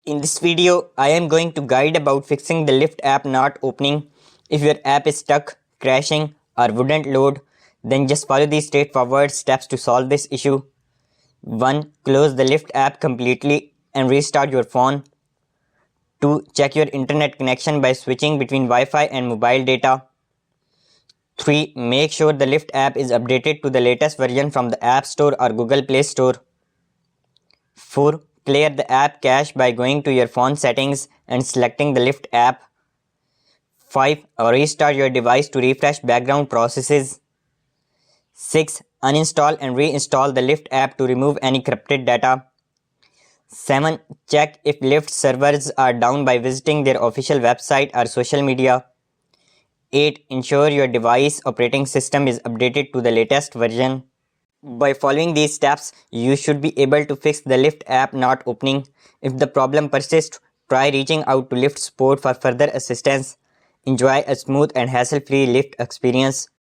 In this video, I am going to guide about fixing the Lyft app not opening. If your app is stuck, crashing or wouldn't load, then just follow these straightforward steps to solve this issue. 1. Close the Lyft app completely and restart your phone. 2. Check your internet connection by switching between Wi-Fi and mobile data. 3. Make sure the Lyft app is updated to the latest version from the App Store or Google Play Store. 4. Clear the app cache by going to your phone settings and selecting the Lyft app. 5. Restart your device to refresh background processes. 6. Uninstall and reinstall the Lyft app to remove any corrupted data. 7. Check if Lyft servers are down by visiting their official website or social media. 8. Ensure your device operating system is updated to the latest version. By following these steps, you should be able to fix the Lyft app not opening. If the problem persists, try reaching out to Lyft support for further assistance. Enjoy a smooth and hassle-free Lyft experience.